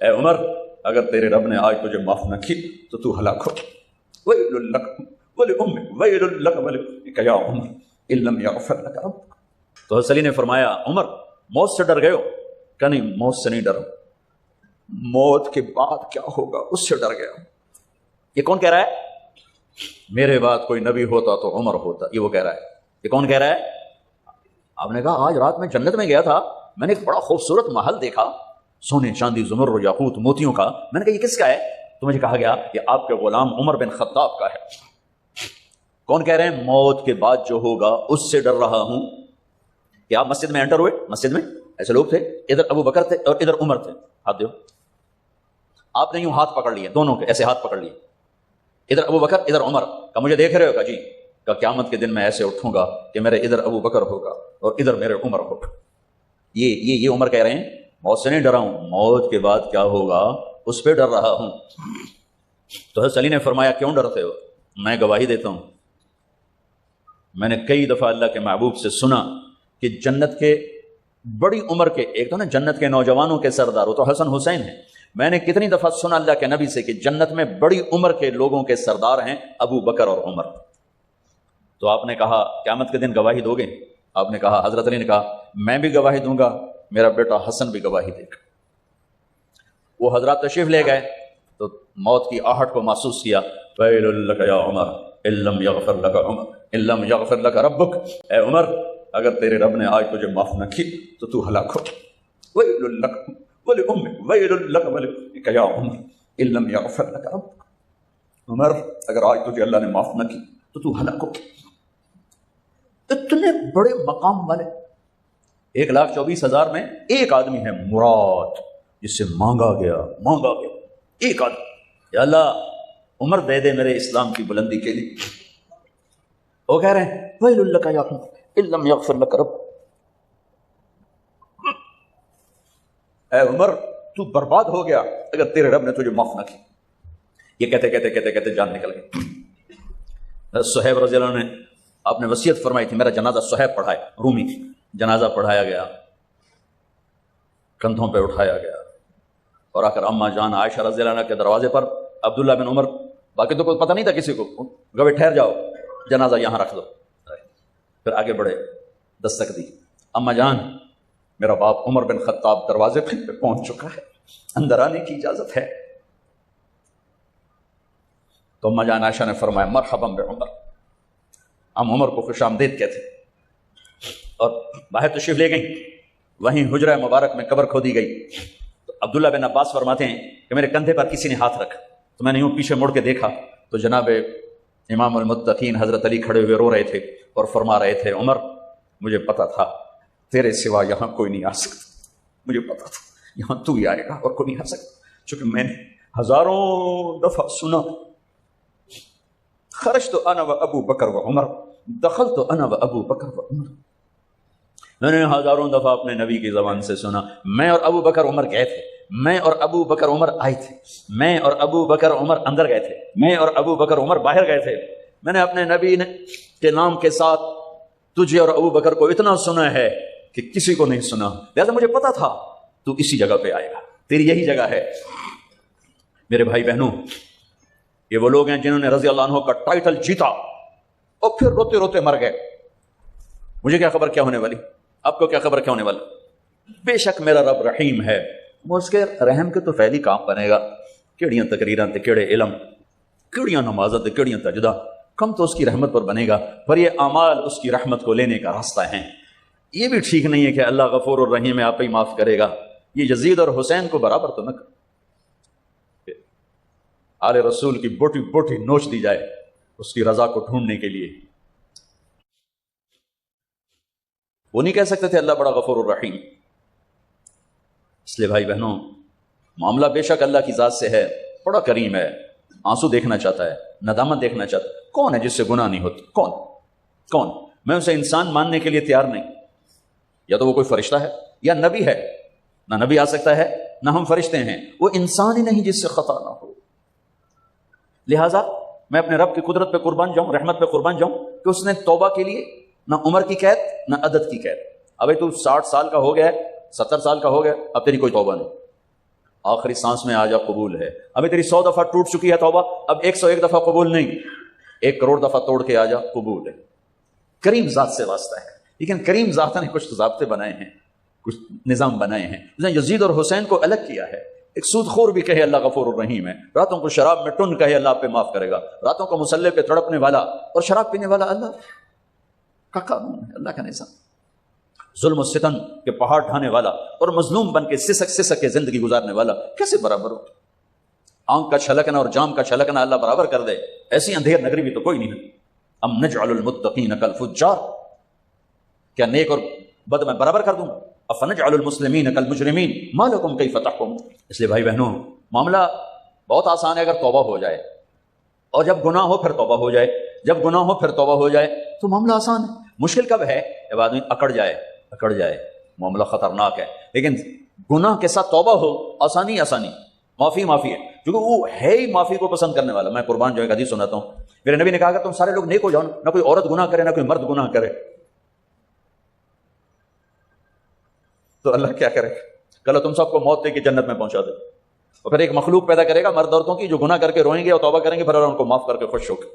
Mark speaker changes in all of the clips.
Speaker 1: اے عمر اگر تیرے رب نے آج تجھے معاف نہ کی تو تو ہلاک ہو۔ ویل لک ولامک ویل لک ولابک یا عمر ان لم یغفر لک ربک۔ تو حسن علی نے فرمایا عمر موت سے ڈر گئے ہو؟ کہ نہیں موت سے نہیں ڈرا، موت کے بعد کیا ہوگا اس سے ڈر گیا۔ یہ کون کہہ رہا ہے؟ میرے بعد کوئی نبی ہوتا تو عمر ہوتا، یہ وہ کہہ رہا ہے۔ یہ کون کہہ رہا ہے؟ آپ نے کہا آج رات میں جنت میں گیا تھا، میں نے ایک بڑا خوبصورت محل دیکھا، سونے چاندی زمرد یاقوت موتیوں کا۔ میں نے کہا یہ کس کا ہے؟ تو مجھے کہا گیا یہ آپ کے غلام عمر بن خطاب کا ہے۔ کون کہہ رہے ہیں؟ موت کے بعد جو ہوگا اس سے ڈر رہا ہوں۔ کہ آپ مسجد میں انٹر ہوئے، مسجد میں ایسے لوگ تھے، ادھر ابو بکر تھے اور ادھر عمر تھے، ہاتھ دیو۔ آپ نے یوں ہاتھ پکڑ لیے، دونوں کے ایسے ہاتھ پکڑ لیے، ادھر ابو بکر ادھر عمر۔ کہ مجھے دیکھ رہے ہو؟ کہ جی۔ کہ قیامت کے دن میں ایسے اٹھوں گا کہ میرے ادھر ابو بکر ہوگا اور ادھر میرے عمر ہوگا۔ یہ عمر کہہ رہے ہیں موت سے نہیں ڈرا ہوں، موت کے بعد کیا ہوگا اس پہ ڈر رہا ہوں۔ تو حضرت علی نے فرمایا کیوں ڈرتے ہو؟ میں گواہی دیتا ہوں، میں نے کئی دفعہ اللہ کے محبوب سے سنا کہ جنت کے بڑی عمر کے، ایک تو نا جنت کے نوجوانوں کے سردار، وہ تو حسن حسین ہیں، میں نے کتنی دفعہ سنا اللہ کے نبی سے کہ جنت میں بڑی عمر کے لوگوں کے سردار ہیں ابو بکر اور عمر۔ تو آپ نے کہا قیامت کے دن گواہی دو گے؟ آپ نے کہا، حضرت علی نے کہا میں بھی گواہی دوں گا، میرا بیٹا حسن بھی گواہی دے گا۔ وہ حضرات تشریف لے گئے تو موت کی آہٹ کو محسوس کیا۔ ویل لک یا عمر ان لم یغفر لک عمر ان لم یغفر لک ربک، اے عمر اگر تیرے رب نے آج تجھے معاف نہ کی تو تو ہلاک ہو۔ ویل لک ولامک ویل لک ولابک یا عمر ان لم یغفر لک ربک، عمر اگر آج تجھے اللہ نے معاف نہ کی تو تو ہلاک ہو۔ اتنے بڑے مقام والے 1,24,000 میں ایک آدمی ہے مراد، جس سے مانگا گیا ایک آدمی، یا اللہ عمر دے دے میرے اسلام کی بلندی کے لیے۔ وہ کہہ رہے ہیں ویل لک یا عمر ان لم یغفر لک رب، اے عمر تو برباد ہو گیا اگر تیرے رب نے تجھے معاف نہ کی۔ یہ کہتے جان نکل گئی۔ صہیب رضی اللہ عنہ نے آپ نے وصیت فرمائی تھی میرا جنازہ صہیب پڑھائے، رومی جنازہ پڑھایا گیا، کندھوں پہ اٹھایا گیا، اور آ کر اما جان عائشہ رضی اللہ عنہ کے دروازے پر عبداللہ بن عمر، باقی تو کوئی پتہ نہیں تھا کسی کو، گوے ٹھہر جاؤ جنازہ یہاں رکھ دو۔ پھر آگے بڑھے، دستک دی، اما جان میرا باپ عمر بن خطاب دروازے پہ پہنچ چکا ہے، اندر آنے کی اجازت ہے۔ تو اما جان عائشہ نے فرمایا مرحبا بعمر، ہم عمر کو خوش آمدید کہتے، اور باہر تشریف لے گئیں۔ وہیں حجرہ مبارک میں قبر کھودی گئی تو عبداللہ بن عباس فرماتے ہیں کہ میرے کندھے پر کسی نے ہاتھ رکھا تو میں نے یوں پیچھے مڑ کے دیکھا تو جناب امام المتقین حضرت علی کھڑے ہوئے رو رہے تھے اور فرما رہے تھے عمر مجھے پتا تھا تیرے سوا یہاں کوئی نہیں آ سکتا، مجھے پتا تھا یہاں تو ہی آئے گا اور کوئی نہیں آ سکتا، چونکہ میں نے ہزاروں دفعہ سنا خرجت انا و ابو بکر و عمر دخلت انا و ابو بکر و عمر، میں نے ہزاروں دفعہ اپنے نبی کی زبان سے سنا میں اور ابو بکر عمر گئے تھے، میں اور ابو بکر عمر آئے تھے، میں اور ابو بکر عمر اندر گئے تھے، میں اور ابو بکر عمر باہر گئے تھے، میں نے اپنے نبی کے نام کے ساتھ تجھے اور ابو بکر کو اتنا سنا ہے کہ کسی کو نہیں سنا، لہذا مجھے پتا تھا تو اسی جگہ پہ آئے گا، تیری یہی جگہ ہے۔ میرے بھائی بہنوں، یہ وہ لوگ ہیں جنہوں نے رضی اللہ عنہ کا ٹائٹل جیتا اور پھر روتے روتے مر گئے۔ مجھے کیا خبر کیا ہونے والی، آپ کو کیا خبر کیا ہونے والی؟ بے شک میرا رب رحیم ہے، وہ اس کے رحم کے تو فعلی کام بنے گا، کیڑیاں تقریراں تے کیڑے علم، کیڑیاں نمازت تے کیڑیاں تجدہ، کم تو اس کی رحمت پر بنے گا، پر یہ اعمال اس کی رحمت کو لینے کا راستہ ہیں۔ یہ بھی ٹھیک نہیں ہے کہ اللہ غفور الرحیم ہے آپ ہی معاف کرے گا، یہ یزید اور حسین کو برابر تو نہ کر، آل رسول کی بوٹی بوٹی نوچ دی جائے اس کی رضا کو ڈھونڈنے کے لیے۔ وہ نہیں کہہ سکتے تھے اللہ بڑا غفور الرحیم۔ اس لیے بھائی بہنوں، معاملہ بے شک اللہ کی ذات سے ہے، بڑا کریم ہے، آنسو دیکھنا چاہتا ہے، ندامت دیکھنا چاہتا ہے۔ کون ہے جس سے گناہ نہیں ہوتی؟ کون؟ میں اسے انسان ماننے کے لیے تیار نہیں، یا تو وہ کوئی فرشتہ ہے یا نبی ہے، نہ نبی آ سکتا ہے نہ ہم فرشتے ہیں، وہ انسان ہی نہیں جس سے خطا نہ ہو۔ لہٰذا میں اپنے رب کی قدرت پہ قربان جاؤں، رحمت پہ قربان جاؤں کہ اس نے توبہ کے لیے نہ عمر کی قید نہ عدد کی قید۔ ابھی تو 60 سال کا ہو گیا ہے، 70 سال کا ہو گیا، اب تیری کوئی توبہ نہیں، آخری سانس میں آ جا قبول ہے. ابھی تیری 100 دفعہ ٹوٹ چکی ہے توبہ، اب 101 دفعہ قبول نہیں، 1 کروڑ دفعہ توڑ کے آ جا قبول ہے. کریم ذات سے واسطہ ہے. لیکن کریم ذات نے کچھ ضابطے بنائے ہیں، کچھ نظام بنائے ہیں. اس نے یزید اور حسین کو الگ کیا ہے. ایک سود خور بھی کہے اللہ غفور الرحیم ہے، راتوں کو شراب میں ٹن کہے اللہ پہ معاف کرے گا، راتوں کو مسلح پہ تڑپنے والا اور شراب پینے والا اللہ کا قانون ہے، اللہ کا نظام. ظلم و ستم کے پہاڑ ڈھانے والا اور مظلوم بن کے سسک سسک کے زندگی گزارنے والا کیسے برابر ہو؟ آنکھ کا چھلکنا اور جام کا چھلکنا اللہ برابر کر دے، ایسی اندھیر نگری بھی تو کوئی نہیں ہے. ام نجعل المتقین کالفجار، کیا نیک اور بد میں برابر کر دوں؟ افنجعل المسلمین کالمجرمین ما لکم کیف تحکمون. اس لیے بھائی بہنوں، معاملہ بہت آسان ہے اگر توبہ ہو جائے، اور جب گناہ ہو پھر توبہ ہو جائے، جب گناہ ہو پھر توبہ ہو جائے تو معاملہ آسان ہے. مشکل کب ہے؟ جب آدمی اکڑ جائے معاملہ خطرناک ہے. لیکن گناہ کے ساتھ توبہ ہو، آسانی معافی ہے، کیونکہ وہ ہے ہی معافی کو پسند کرنے والا. میں قربان جو ایک حدیث سناتا ہوں، میرے نبی نے کہا کہ تم سارے لوگ نیک ہو جاؤ، نہ کوئی عورت گناہ کرے نہ کوئی مرد گناہ کرے، تو اللہ کیا کرے؟ کل تم سب کو موت دے کے جنت میں پہنچا دے، اور پھر ایک مخلوق پیدا کرے گا مرد عورتوں کی جو گناہ کر کے روئیں گے اور توبہ کریں گے، پھر ان کو معاف کر کے خوش ہو کے.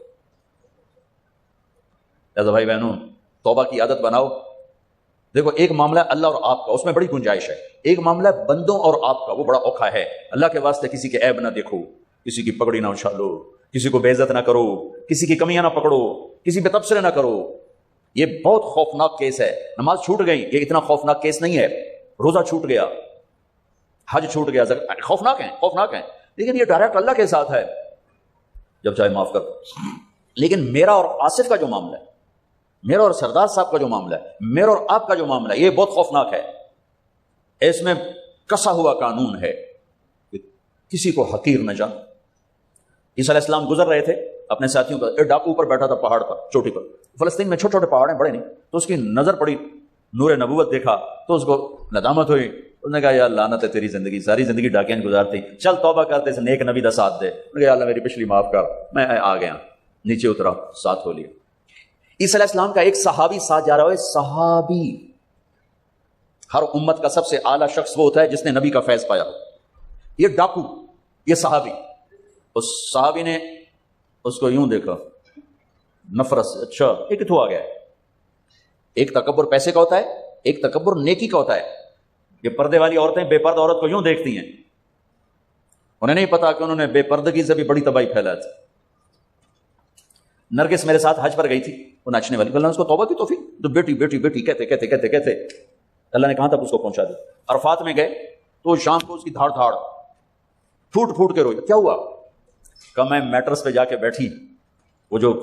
Speaker 1: لہٰذا بھائی بہنوں، توبہ کی عادت بناؤ. دیکھو، ایک معاملہ اللہ اور آپ کا، اس میں بڑی گنجائش ہے. ایک معاملہ بندوں اور آپ کا، وہ بڑا اوکھا ہے. اللہ کے واسطے کسی کے عیب نہ دیکھو، کسی کی پگڑی نہ اچھالو، کسی کو بے عزت نہ کرو، کسی کی کمیاں نہ پکڑو، کسی پہ تبصرے نہ کرو. یہ بہت خوفناک کیس ہے. نماز چھوٹ گئی، یہ اتنا خوفناک کیس نہیں ہے. روزہ چھوٹ گیا، حج چھوٹ گیا، خوفناک ہیں، لیکن یہ ڈائریکٹ اللہ کے ساتھ ہے، جب چاہے معاف کر. لیکن میرا اور آصف کا جو معاملہ ہے، میرا اور سردار صاحب کا جو معاملہ ہے، میرا اور آپ کا جو معاملہ ہے، یہ بہت خوفناک ہے. اس میں کسا ہوا قانون ہے کہ کسی کو حقیر نہ جان. عیسیٰ علیہ السلام گزر رہے تھے اپنے ساتھیوں پر، ایک ڈاکو اوپر بیٹھا تھا پہاڑ پر، چوٹی پر. فلسطین میں چھوٹے چھوٹے پہاڑ ہیں، بڑے نہیں. تو اس کی نظر پڑی، نور نبوت دیکھا تو اس کو ندامت ہوئی. اس نے کہا یا لعنت ہے تیری زندگی، ساری زندگی ڈاکیاں گزارتی، چل توبہ کرتے سے نیک نبی دا ساتھ دے. نے کہا یا اللہ میری پچھلی معاف کر. میں آ گیا، نیچے اترا، ساتھ ہو لیا. عیسیٰ علیہ السلام کا ایک صحابی ساتھ جا رہا ہے. صحابی، ہر امت کا سب سے اعلیٰ شخص وہ ہوتا ہے جس نے نبی کا فیض پایا. یہ ڈاکو، یہ صحابی. اس صحابی نے اس کو یوں دیکھا نفرت سے، اچھا یہ کتوں آ گیا ہے. ایک تکبر پیسے کا ہوتا ہے، ایک تکبر نیکی کا ہوتا ہے. یہ پردے والی عورتیں بے پردہ عورت کو یوں دیکھتی ہیں، انہیں نہیں پتا کہ انہوں نے بے پردگی سے بھی بڑی تباہی پھیلا تھی. نرگس میرے ساتھ حج پر گئی تھی، وہ ناچنے والی، اللہ نے اس کو توبہ کی توفیق. تو بیٹی بیٹی بیٹی کہتے اللہ نے کہاں تک اس کو پہنچا دیا. عرفات میں گئے تو شام کو اس کی دھاڑ پھوٹ کے روئی. کیا ہوا؟ کہ میں میٹرس پہ جا کے بیٹھی، وہ جو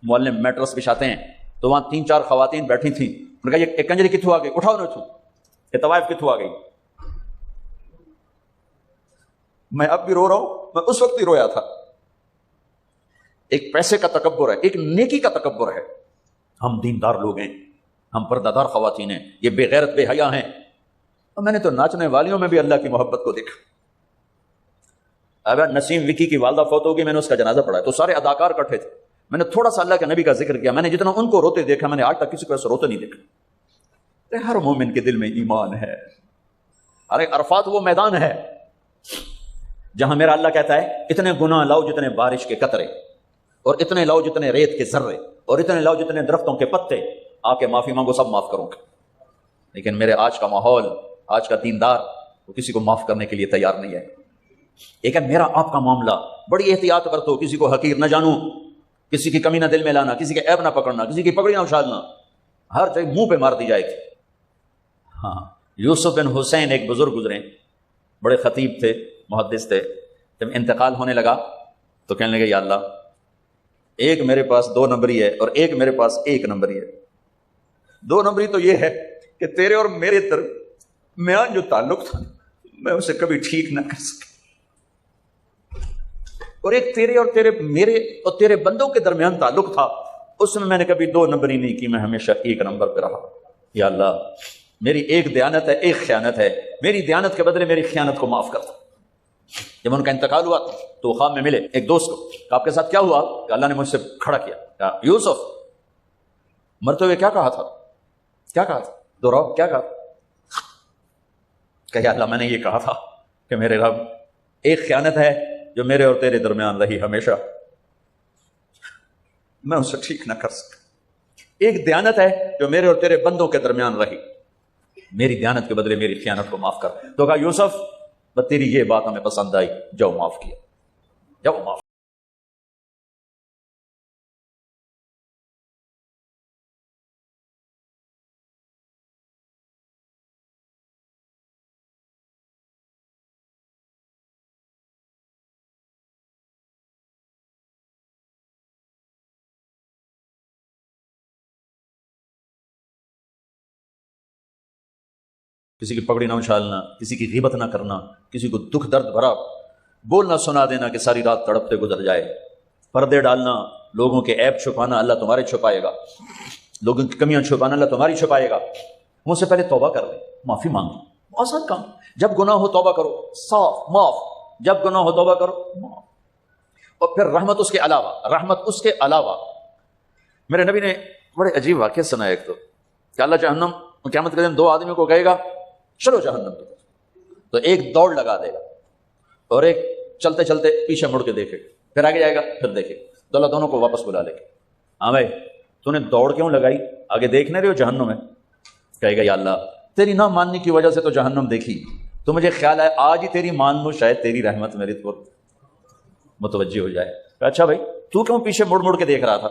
Speaker 1: معلم میٹرس بچھاتے ہیں، تو وہاں 3-4 خواتین بیٹھی تھیں. انہوں نے کہا یہ کنجری کتوں آ گئی، اٹھاؤ نہ اٹھو، یہ طوائف کتوں آ گئی. میں اب بھی رو رہا ہوں، میں اس وقت بھی رویا تھا. ایک پیسے کا تکبر ہے، ایک نیکی کا تکبر ہے. ہم دیندار لوگ ہیں، ہم پردہ دار خواتین ہیں، یہ بے غیرت بے حیا ہیں. اور میں نے تو ناچنے والیوں میں بھی اللہ کی محبت کو دیکھا. اگر نسیم وکی کی والدہ فوت ہوگی، میں نے اس کا جنازہ پڑھا تو سارے اداکار اکٹھے تھے. میں نے تھوڑا سا اللہ کے نبی کا ذکر کیا. میں نے جتنا ان کو روتے دیکھا، میں نے آج تک کسی کو ایسا روتے نہیں دیکھا. ہر مومن کے دل میں ایمان ہے. ارے عرفات وہ میدان ہے جہاں میرا اللہ کہتا ہے اتنے گناہ لاؤ جتنے بارش کے قطرے، اور اتنے لاؤ جتنے ریت کے ذرے، اور اتنے لاؤ جتنے درختوں کے پتے، آ کے معافی مانگو، سب معاف کروں گا. لیکن میرے آج کا ماحول، آج کا دیندار، وہ کسی کو معاف کرنے کے لیے تیار نہیں ہے. لیکن میرا آپ کا معاملہ بڑی احتیاط برتو، کسی کو حقیر نہ جانو، کسی کی کمی نہ دل میں لانا، کسی کے عیب نہ پکڑنا، کسی کی پگڑی نہ اچھالنا، ہر جگہ منہ پہ مار دی جائے گی. ہاں، یوسف بن حسین ایک بزرگ گزرے، بڑے خطیب تھے، محدث تھے. جب انتقال ہونے لگا تو کہنے لگے یا اللہ، ایک میرے پاس 2 نمبری ہے اور ایک میرے پاس 1 نمبری ہے. 2 نمبری تو یہ ہے کہ تیرے اور میرے درمیان جو تعلق تھا میں اسے کبھی ٹھیک نہ کر سکا، اور ایک تیرے اور میرے اور تیرے بندوں کے درمیان تعلق تھا، اس میں نے کبھی 2 نمبری نہیں کی، میں ہمیشہ 1 نمبر پہ رہا. یا اللہ، میری ایک دیانت ہے، ایک خیانت ہے، میری دیانت کے بدلے میری خیانت کو معاف کر. جب ان کا انتقال ہوا تو خواب میں ملے ایک دوست کو، کہ آپ کے ساتھ کیا ہوا؟ کہ اللہ نے مجھ سے کھڑا کیا، کہا یوسف مرتے ہوئے کیا کہا تھا؟ دوہراؤ، کیا کہا؟ کہ یا اللہ، میں نے یہ کہا تھا کہ میرے رب ایک خیانت ہے جو میرے اور تیرے درمیان رہی ہمیشہ، میں اسے ٹھیک نہ کر سکا۔ ایک دیانت ہے جو میرے اور تیرے بندوں کے درمیان رہی، میری دیانت کے بدلے میری خیانت کو معاف کر۔ تو کہا یوسف بس تیری یہ بات ہمیں پسند آئی، جاؤ معاف کیا، جاؤ معاف۔ کسی کی پگڑی نہ اچھالنا، کسی کی غیبت نہ کرنا، کسی کو دکھ درد بھرا بولنا سنا دینا کہ ساری رات تڑپتے گزر جائے، پردے ڈالنا، لوگوں کے عیب چھپانا اللہ تمہارے چھپائے گا، لوگوں کی کمیاں چھپانا اللہ تمہاری چھپائے گا۔ مجھ سے پہلے توبہ کر لیں، معافی مانگو، آسان کام، جب گناہ ہو توبہ کرو، صاف معاف، جب گناہ ہو توبہ کرو معاف۔ اور پھر رحمت اس کے علاوہ، رحمت اس کے علاوہ میرے نبی نے بڑے عجیب واقعہ سنا ہے ایک کہ اللہ جہنم قیامت کے دن دو آدمیوں کو کہے گا چلو جہنم کی طرف، تو ایک دوڑ لگا دے گا اور ایک چلتے چلتے پیچھے مڑ کے دیکھے، پھر آگے جائے گا، پھر دیکھے، تو اللہ دونوں کو واپس بلا لے گا، ہاں بھائی تو نے دوڑ کیوں لگائی، آگے دیکھنے رہے ہو جہنم ہے؟ کہے گا یا اللہ تیری نہ ماننے کی وجہ سے تو جہنم دیکھی، تو مجھے خیال ہے آج ہی تیری مان لوں، شاید تیری رحمت میری طرف متوجہ ہو جائے۔ اچھا بھائی تو کیوں پیچھے مڑ مڑ کے دیکھ رہا تھا؟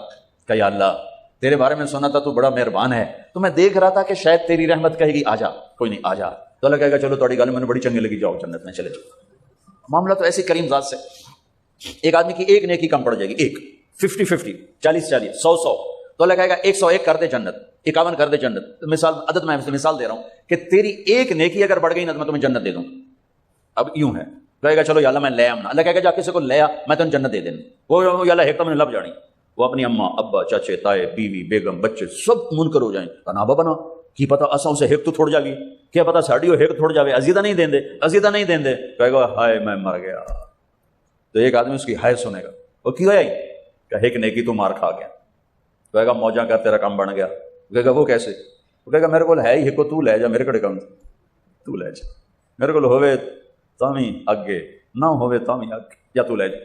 Speaker 1: کہ یا اللہ تیرے بارے میں سنا تھا تو بڑا مہربان ہے، تو میں دیکھ رہا تھا کہ شاید تیری رحمت کہے گی آ جا، کوئی نہیں آ جا، تو اللہ کہے گا چلو تھوڑی گل میں نے بڑی چنگی لگی، جاؤ جنت میں چلے جاؤ۔ معاملہ تو ایسی کریم ذات سے، ایک آدمی کی ایک نیکی کم پڑ جائے گی، ایک 50-50 40-40 100-100، تو اللہ کہے گا 101 کر دے جنت، 51 کر دے جنت۔ مثال عدد میں مثال دے رہا ہوں کہ تیری ایک نیکی اگر بڑھ گئی نا تو میں تمہیں جنت دے دوں۔ اب یوں ہے، کہے گا چلو یا اللہ میں لے آمنا، اللہ کہے گا جا کسی کو لے آ میں تمہیں جنت دے دینا۔ وہ یا اللہ ایک تو میں نے لب جانی، وہ اپنی اماں ابا چاچے تائے بیوی بیگم بچے سب منکر ہو جائیں، تنابہ بنا کی پتا اساں سے ایک تو تھوڑ جاوی، کیا پتا ساڑی ہو ایک تھوڑ جاوے، عزیدہ نہیں دیں دے، عزیدہ نہیں دیں دے، کہے گا ہائے میں مر گیا۔ تو ایک آدمی اس کی ہائے سنے گا، وہ کی ہویا کہ ایک نیکی تو مار کھا گیا، کہے گا موجاں کر تیرا کام بن گیا، کہے گا وہ کیسے؟ وہ کہے گا میرے کو ہے ہی کو تو لے جا، میرے کڑے کم تو لے جا، میرے کو ہوئے تامی اگے نہ ہوئے تامی اگے، یا تو لے جا۔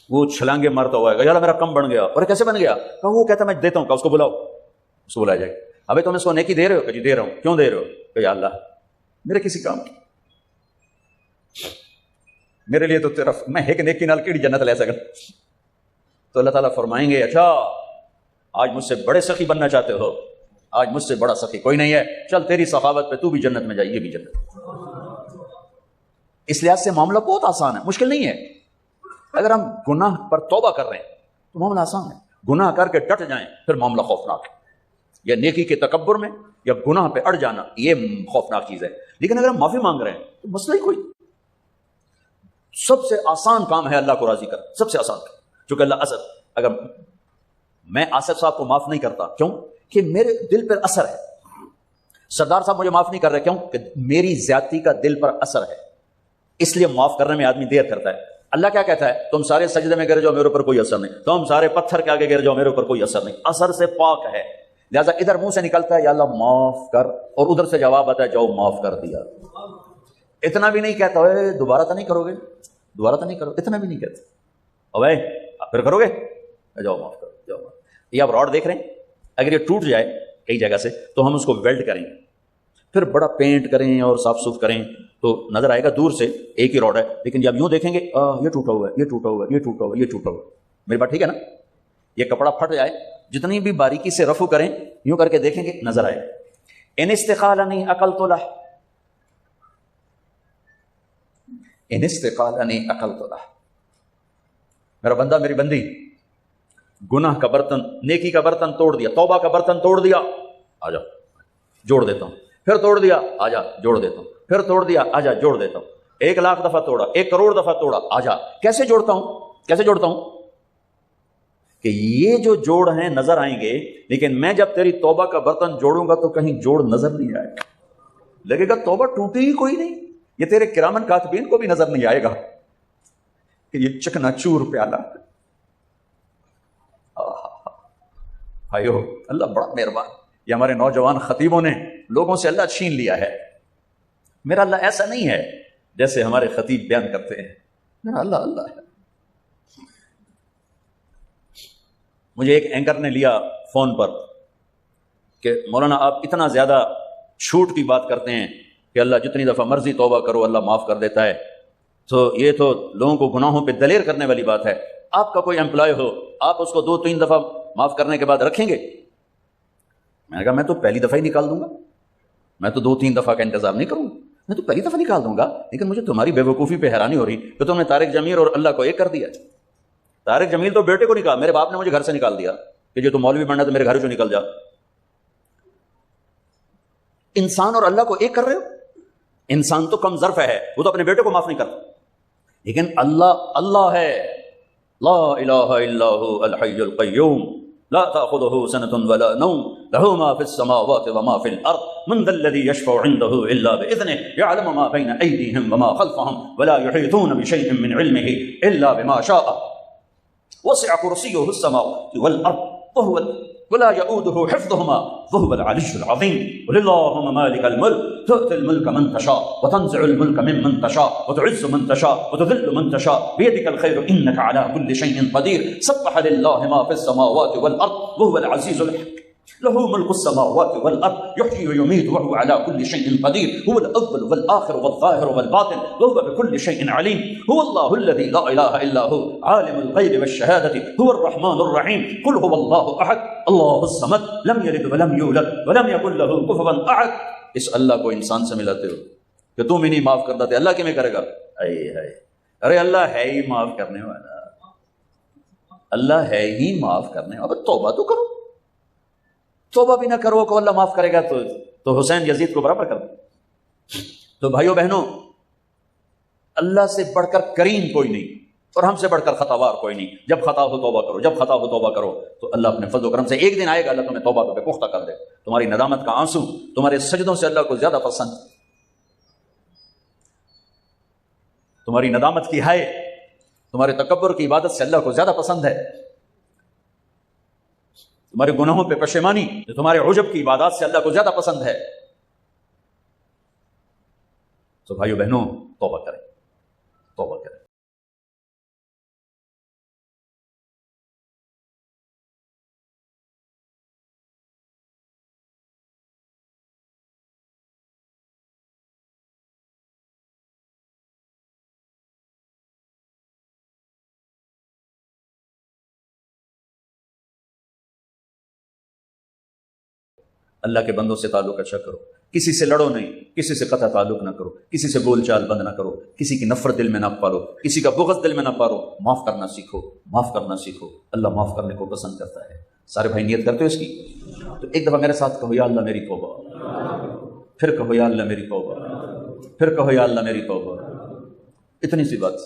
Speaker 1: وہ چھلانگے مارتا ہوا ہے یار میرا کم بن گیا، اور کیسے بن گیا؟ کہ وہ کہتا میں دیتا ہوں، کہ اس کو بلاؤ، اس کو بلایا جائے گا۔ ابھی تم اس کو نیکی دے رہے ہو؟ کہ جی دے رہا ہوں۔ کیوں دے رہے ہو؟ کہ یا اللہ میرے کسی کام کی، میرے لیے تو تیرا میں ایک نیکی نال کیڑی جنت لے سکتا۔ تو اللہ تعالیٰ فرمائیں گے اچھا آج مجھ سے بڑے سخی بننا چاہتے ہو، آج مجھ سے بڑا سخی کوئی نہیں ہے، چل تیری سخاوت پہ تو بھی جنت میں جائے، یہ بھی جنت۔ اس لحاظ سے معاملہ بہت آسان ہے، مشکل نہیں ہے۔ اگر ہم گناہ پر توبہ کر رہے ہیں تو معاملہ آسان ہے، گناہ کر کے ڈٹ جائیں پھر معاملہ خوفناک ہے، یا نیکی کے تکبر میں یا گناہ پہ اڑ جانا یہ خوفناک چیز ہے۔ لیکن اگر ہم معافی مانگ رہے ہیں تو مسئلہ ہی کوئی، سب سے آسان کام ہے اللہ کو راضی کرنا، سب سے آسان کام۔ چونکہ اللہ اسد، اگر میں آصف صاحب کو معاف نہیں کرتا کیوں کہ میرے دل پر اثر ہے، سردار صاحب مجھے معاف نہیں کر رہے کیوں کہ میری زیادتی کا دل پر اثر ہے، اس لیے معاف کرنے میں آدمی دیر کرتا ہے۔ اللہ کیا کہتا ہے؟ تم سارے سجدے میں گر جاؤ میرے اوپر کوئی اثر نہیں، تم سارے پتھر کے آگے گر جاؤ میرے اوپر کوئی اثر نہیں، اثر سے پاک ہے۔ لہٰذا ادھر منہ سے نکلتا ہے یا اللہ معاف کر، اور ادھر سے جواب آتا ہے جاؤ معاف کر دیا۔ اتنا بھی نہیں کہتا ہے دوبارہ تو نہیں کرو گے، دوبارہ تو نہیں کرو، اتنا بھی نہیں کہتا، اوے پھر کرو گے، جاؤ معاف کرو، جاؤ معاف۔ یہ آپ راڈ دیکھ رہے ہیں، اگر یہ ٹوٹ جائے کئی جگہ سے تو ہم اس کو ویلڈ کریں، پھر بڑا پینٹ کریں اور صاف صوف کریں تو نظر آئے گا دور سے ایک ہی راڈ ہے، لیکن جب یوں دیکھیں گے یہ ٹوٹا ہوا ہے، یہ ٹوٹا ہوا ہے، یہ ٹوٹا ہوا ہے، یہ ٹوٹا ہوا ہے۔ میری بات ٹھیک ہے نا؟ یہ کپڑا پھٹ جائے جتنی بھی باریکی سے رفو کریں یوں کر کے دیکھیں گے نظر آئے۔ ان استقالنی عقلت لہ، ان استقالنی عقلت لہ، میرا بندہ میری بندی گناہ کا برتن نیکی کا برتن توڑ دیا، توبہ کا برتن توڑ دیا، آ جاؤ جوڑ دیتا ہوں، پھر توڑ دیا آ جا جوڑ دیتا ہوں، پھر توڑ دیا آ جا جوڑ دیتا ہوں، 1,00,000 دفعہ توڑا، 1 کروڑ دفعہ توڑا، آ جا۔ کیسے جوڑتا ہوں؟ کیسے جوڑتا ہوں؟ کہ یہ جو جوڑ ہیں نظر آئیں گے، لیکن میں جب تیری توبہ کا برتن جوڑوں گا تو کہیں جوڑ نظر نہیں آئے گا، لگے گا توبہ ٹوٹی ہی کوئی نہیں۔ یہ تیرے کرامن کاتبین کو بھی نظر نہیں آئے گا کہ یہ چکنا چور پیالہ۔ بھائیو اللہ بڑا مہربان، یہ ہمارے نوجوان خطیبوں نے لوگوں سے اللہ چھین لیا ہے۔ میرا اللہ ایسا نہیں ہے جیسے ہمارے خطیب بیان کرتے ہیں، میرا اللہ اللہ ہے۔ مجھے ایک اینکر نے لیا فون پر کہ مولانا آپ اتنا زیادہ چھوٹ کی بات کرتے ہیں کہ اللہ جتنی دفعہ مرضی توبہ کرو اللہ معاف کر دیتا ہے، تو یہ تو لوگوں کو گناہوں پہ دلیر کرنے والی بات ہے۔ آپ کا کوئی امپلائی ہو، آپ اس کو 2-3 دفعہ معاف کرنے کے بعد رکھیں گے؟ میں نے کہا میں تو پہلی دفعہ ہی نکال دوں گا، میں تو 2-3 دفعہ کا انتظار نہیں کروں گا، میں تو پہلی دفعہ نکال دوں گا۔ لیکن مجھے تمہاری بے وقوفی پہ حیرانی ہو رہی کہ تم نے طارق جمیل اور اللہ کو ایک کر دیا۔ طارق جمیل تو بیٹے کو نکال، میرے باپ نے مجھے گھر سے نکال دیا کہ جو تم مولوی بننا تو میرے گھر سے نکل جا۔ انسان اور اللہ کو ایک کر رہے ہو؟ انسان تو کم ظرف ہے، وہ تو اپنے بیٹے کو معاف نہیں کرتا، لیکن اللہ اللہ ہے، لا الہ الا هو الحی القیوم لا تأخذه سنة ولا نوم له ما في السماوات وما في الأرض من ذا الذي يشفع عنده إلا بإذنه يعلم ما بين أيديهم وما خلفهم ولا يحيطون بشيء من علمه إلا بما شاء وسع كرسيه السماوات والأرض ولا يؤوده حفظهما وهو العلي العظيم قل اللهم مالك الملك تؤتي الملك من تشاء وتنزع الملك ممن تشاء وتعز من تشاء وتذل من تشاء بيدك الخير إنك على كل شيء قدير سبح لله ما في السماوات والأرض وهو العزيز الحكيم له ملك السماوات والأرض يحيي ويميت وهو على كل شيء قدير هو الأول والآخر والظاهر والباطن وهو بكل شيء عليم هو الله الذي لا إله إلا هو عالم الغيب والشهادة هو الرحمن الرحيم قل هو الله أحد الله الصمد لم يلد ولم يولد ولم يكن له كفوا أحد۔ اس اللہ کو انسان سے ملاتے ہو کہ تم ہی نہیں معاف کرتا تھے، اللہ کیوں کرے گا؟ ارے اللہ ہے ہی معاف کرنے والا، اللہ ہے ہی معاف کرنے والا، توبہ تو کرو، توبہ بھی نہ کرو کہ اللہ معاف کرے گا تو حسین یزید کو برابر کر دو۔ تو بھائیو بہنوں، اللہ سے بڑھ کر کریم کوئی نہیں اور ہم سے بڑھ کر خطاوار کوئی نہیں۔ جب خطا ہو توبہ کرو، جب خطا ہو توبہ کرو، تو اللہ اپنے فضل و کرم سے ایک دن آئے گا، اللہ تمہیں توبہ پہ پختہ کر دے۔ تمہاری ندامت کا آنسو تمہارے سجدوں سے اللہ کو زیادہ پسند، تمہاری ندامت کی ہائے تمہارے تکبر کی عبادت سے اللہ کو زیادہ پسند ہے، تمہارے گناہوں پہ پشیمانی جو تمہارے عجب کی عبادات سے اللہ کو زیادہ پسند ہے۔ تو بھائیو بہنوں، توبہ کریں، توبہ کریں۔ اللہ کے بندوں سے تعلق اچھا کرو، کسی سے لڑو نہیں، کسی سے قطع تعلق نہ کرو، کسی سے بول چال بند نہ کرو، کسی کی نفرت دل میں نہ پالو، کسی کا بغض دل میں نہ پالو، معاف کرنا سیکھو، معاف کرنا سیکھو، اللہ معاف کرنے کو پسند کرتا ہے۔ سارے بھائی نیت کرتے ہو اس کی؟ تو ایک دفعہ میرے ساتھ کہو یا اللہ میری توبہ، پھر کہو یا اللہ میری توبہ، پھر کہو یا اللہ میری توبہ۔ اتنی سی بات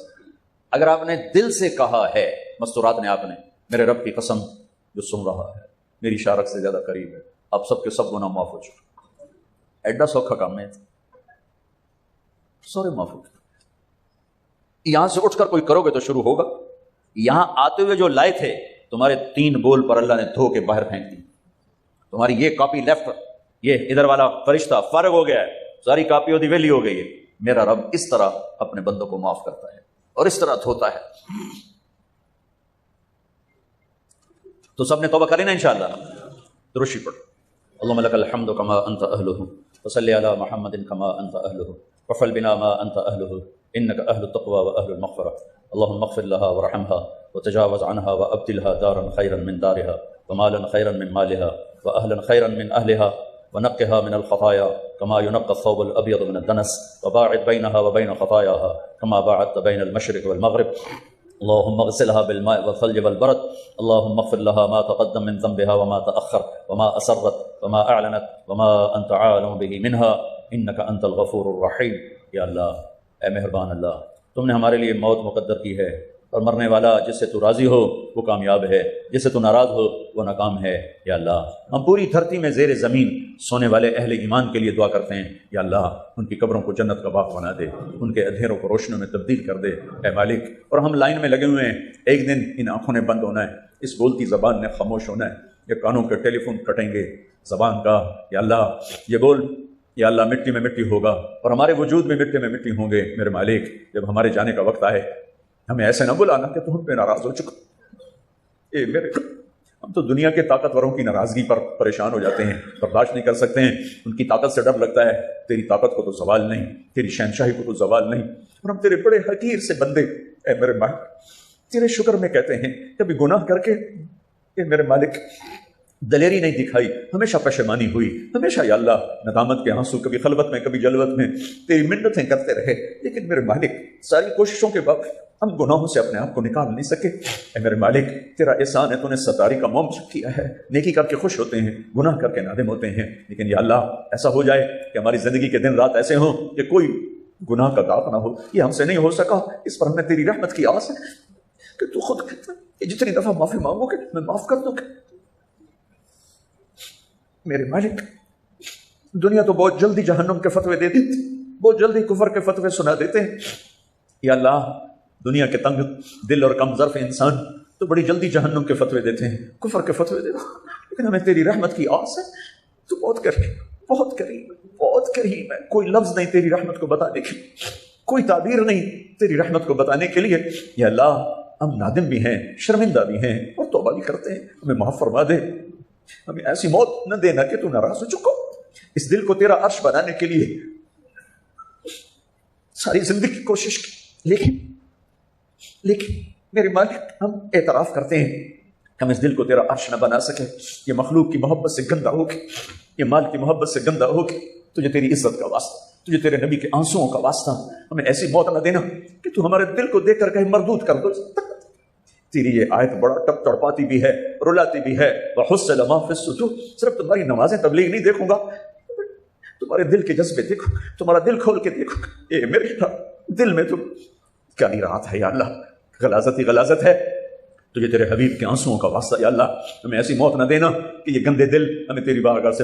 Speaker 1: اگر آپ نے دل سے کہا ہے، مستورات نے آپ نے، میرے رب کی قسم جو سن رہا ہے میری شارک سے زیادہ قریب ہے، آپ سب کے سب گناہ معاف ہو چکے، ایڈا سوکھا کام ہے، سارے معاف ہو چکے۔ یہاں سے اٹھ کر کوئی کرو گے تو شروع ہوگا۔ یہاں آتے ہوئے جو لائے تھے تمہارے 3 بول پر اللہ نے دھو کے باہر پھینک دی، تمہاری یہ کاپی لیفٹ، یہ ادھر والا فرشتہ فارغ ہو گیا ہے، ساری کاپی دی ویلی ہو گئی ہے۔ میرا رب اس طرح اپنے بندوں کو معاف کرتا ہے اور اس طرح دھوتا ہے۔ تو سب نے توبہ کریں نا انشاءاللہ، درشی پڑھو۔ اللهم لك الحمد كما أنت أهله وصل على محمد كما أنت أهله وفعل بنا ما أنت أهله إنك أهل التقوى وأهل المغفرة اللهم اغفر لها وارحمها وتجاوز عنها وأبدلها دارا خيرا من دارها ومالا خيرا من مالها وأهلا خيرا من أهلها ونقها من الخطايا كما ينقى الثوب الأبيض من الدنس وباعد بينها وبين خطاياها كما باعدت بين المشرق والمغرب اللهم اغسلها بالماء والثلج والبرد اللهم اغفر لها ما تقدم من ذنبها وما تأخر وما أسرت وما أعلنت وما أنت عالم به منها إنك أنت الغفور الرحيم۔ یا اللہ، اے مہربان اللہ، تم نے ہمارے لیے موت مقدر کی ہے اور مرنے والا جس سے تو راضی ہو وہ کامیاب ہے، جس سے تو ناراض ہو وہ ناکام ہے۔ یا اللہ، ہم پوری دھرتی میں زیر زمین سونے والے اہل ایمان کے لیے دعا کرتے ہیں، یا اللہ ان کی قبروں کو جنت کا باغ بنا دے، ان کے اندھیروں کو روشنیوں میں تبدیل کر دے اے مالک۔ اور ہم لائن میں لگے ہوئے ہیں، ایک دن ان آنکھوں نے بند ہونا ہے، اس بولتی زبان نے خاموش ہونا ہے، یہ کانوں کے ٹیلی فون کٹیں گے زبان کا۔ یا اللہ، یہ بول، یا اللہ مٹی میں مٹی ہوگا اور ہمارے وجود میں مٹی ہوں گے میرے مالک، جب ہمارے جانے کا وقت آئے ہمیں ایسے نہ بلانا کہ تو ہم پہ ناراض ہو چکا۔ ہم تو دنیا کے طاقتوروں کی ناراضگی پر پریشان ہو جاتے ہیں، برداشت نہیں کر سکتے ہیں، ان کی طاقت سے ڈر لگتا ہے، تیری طاقت کو تو زوال نہیں، تیری شہنشاہی کو تو زوال نہیں، اور ہم تیرے بڑے حقیر سے بندے، اے میرے مالک تیرے شکر میں کہتے ہیں کبھی گناہ کر کے اے میرے مالک دلیری نہیں دکھائی، ہمیشہ پشیمانی ہوئی، ہمیشہ یا اللہ ندامت کے آنسو، کبھی خلوت میں کبھی جلوت میں تیری منتیں کرتے رہے، لیکن میرے مالک ساری کوششوں کے بعد ہم گناہوں سے اپنے آپ کو نکال نہیں سکے۔ اے میرے مالک تیرا احسان ہے، تو نے ستاری کا موم کیا ہے، نیکی کر کے خوش ہوتے ہیں، گناہ کر کے نادم ہوتے ہیں، لیکن یا اللہ ایسا ہو جائے کہ ہماری زندگی کے دن رات ایسے ہوں کہ کوئی گناہ کا داغ نہ ہو، یہ ہم سے نہیں ہو سکا، اس پر ہمیں تیری رحمت کی آس ہے کہ تو خود کہتا ہے کہ جتنی دفعہ معافی مانگو گے میں معاف کر دوں گا۔ میرے مالک دنیا تو بہت جلدی جہنم کے فتوے دے دیتی، بہت جلدی کفر کے فتوے سنا دیتے ہیں، یا اللہ دنیا کے تنگ دل اور کم ظرف انسان تو بڑی جلدی جہنم کے فتوے دیتے ہیں، کفر کے فتوے دیتے ہیں، لیکن ہمیں تیری رحمت کی آس ہے، تو بہت کریم، بہت کریم، بہت کریم ہے، کوئی لفظ نہیں تیری رحمت کو بتانے کے لیے، کوئی تعبیر نہیں تیری رحمت کو بتانے کے لیے۔ یا اللہ ہم نادم بھی ہیں، شرمندہ بھی ہیں اور توبہ بھی کرتے ہیں، ہمیں معاف فرما دے، ہمیں ایسی موت نہ دینا کہ تو ناراض ہو چکو۔ اس دل کو تیرا عرش بنانے کے لیے ساری زندگی کوشش کی، لیکن میرے مالک ہم اعتراف کرتے ہیں ہم اس دل کو تیرا عرش نہ بنا سکے، یہ مخلوق کی محبت سے گندہ ہو کے، یہ مال کی محبت سے گندہ ہو کے، تجھے تیری عزت کا واسطہ، تجھے تیرے نبی کے آنسوؤں کا واسطہ ہمیں ایسی موت نہ دینا کہ تو ہمارے دل کو دیکھ کر کہیں مردود کر دو۔ تیری یہ آیت بڑا ٹپ تڑپاتی بھی ہے، رلاتی بھی ہے، وَحُصِّلَ مَا فِي الصُّدُورِ، صرف تمہاری نمازیں تبلیغ نہیں دیکھوں گا، تمہارے دل کے جذبے دیکھو، تمہارا دل کھول کے دیکھو، اے میرے دل میں تم کیا نہیں رہا تھا یا اللہ، غلاظت ہی غلاظت ہے، تجھے تیرے حبیب کے آنسوؤں کا واسطہ یا اللہ ہمیں ایسی موت نہ دینا کہ یہ گندے دل ہمیں تیری بارگاہ سے